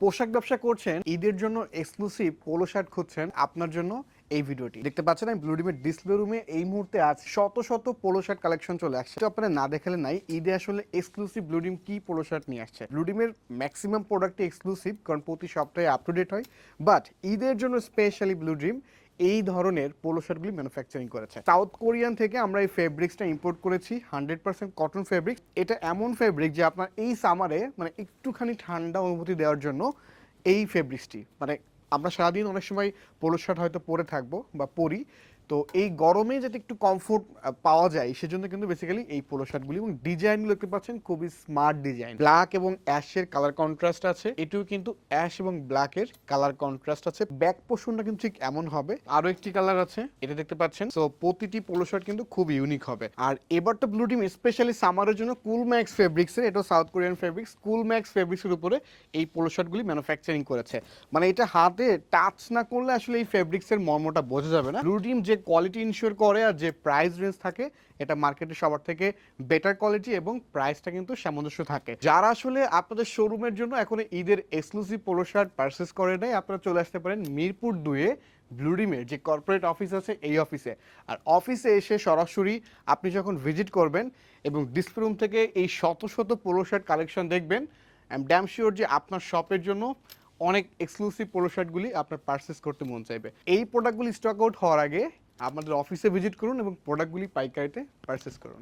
পোশাক ব্যবসা করছেন, ঈদের জন্য এক্সক্লুসিভ পোলো শার্ট খুঁজছেন, আপনার জন্য এই ভিডিওটি। দেখতে পাচ্ছেন আমি ব্লুডিমের ডিসপ্লে রুমে এই মুহূর্তে আজ শত শত পোলো শার্ট কালেকশন চলে আসছে। আপনারা না দেখালে নাই, ঈদে আসলে এক্সক্লুসিভ ব্লুডিম কি পোলো শার্ট নিয়ে আসছে। ব্লুডিমের ম্যাক্সিমাম প্রোডাক্টই এক্সক্লুসিভ, কারণ প্রতি সপ্তাহে আপ টু ডেট হয়। বাট ঈদের জন্য স্পেশালি ব্লুডিম এই ধরনের পোলো শার্টগুলি ম্যানুফ্যাকচারিং করেছে। সাউথ কোরিয়ান থেকে আমরা এই ফেব্রিক্সটা ইম্পোর্ট করেছি, 100% কটন ফেব্রিক্স। এটা এমন ফেব্রিক যে আপনার এই সামারে মানে একটুখানি ঠান্ডা অনুভূতি দেওয়ার জন্য এই ফেব্রিক্সটি, মানে আমরা সারাদিন অনেক সময় পোলো শার্ট হয়তো পরে থাকবো বা পরি, তো এই গরমে যাতে একটু কমফোর্ট পাওয়া যায় সেজন্য কিন্তু বেসিক্যালি এই পোলো শার্টগুলি। এবং ডিজাইনগুলো দেখতে পাচ্ছেন খুবই স্মার্ট ডিজাইন, ব্ল্যাক এবং অ্যাশের কালার কন্ট্রাস্ট আছে। এটিও কিন্তু অ্যাশ এবং ব্ল্যাকের কালার কন্ট্রাস্ট আছে। ব্যাক পোর্শনটা কিন্তু ঠিক এমন হবে। আরো একটি কালার আছে, এটা দেখতে পাচ্ছেন। সো প্রতিটি পোলো শার্ট কিন্তু খুব ইউনিক হবে। আর এবার তো ব্লু টিম স্পেশালি সামারের জন্য কুল ম্যাক্স ফেব্রিক্সের, এটা সাউথ কোরিয়ান ফেব্রিক্স, কুল ম্যাক্স ফেব্রিক্সের উপরে এই পোলো শার্টগুলি ম্যানুফ্যাকচারিং করেছে। মানে এটা হাতে টাচ না করলে আসলে এই ফেব্রিক্সের মর্মটা বোঝা যাবে না। ব্লু টিম যে কোয়ালিটি ইনশিওর করে আর যে প্রাইস রেঞ্জ থাকে, এটা মার্কেটে সবার থেকে বেটার কোয়ালিটি এবং প্রাইসটা কিন্তু সামঞ্জস্য থাকে। যারা আসলে আপনাদের শোরুমের জন্য এখন ঈদের এক্সক্লুসিভ পোলো শার্ট পারচেস করে নেয়, আপনারা চলে আসতে পারেন মিরপুর 2-এ ব্লুডিমের যে কর্পোরেট অফিস আছে এই অফিসে। আর অফিসে এসে সরাসরি আপনি যখন ভিজিট করবেন এবং ডিসপ্লে রুম থেকে এই শত শত পোলো শার্ট কালেকশন দেখবেন, আই এম ড্যাম শিওর যে আপনার শপের জন্য অনেক এক্সক্লুসিভ পোলো শার্টগুলি আপনার পারচেস করতে মন চাইবে। এই প্রোডাক্টগুলি স্টক আউট হওয়ার আগে আমাদের অফিসে ভিজিট করুন এবং প্রোডাক্টগুলি পাইকারিতে পারচেস করুন।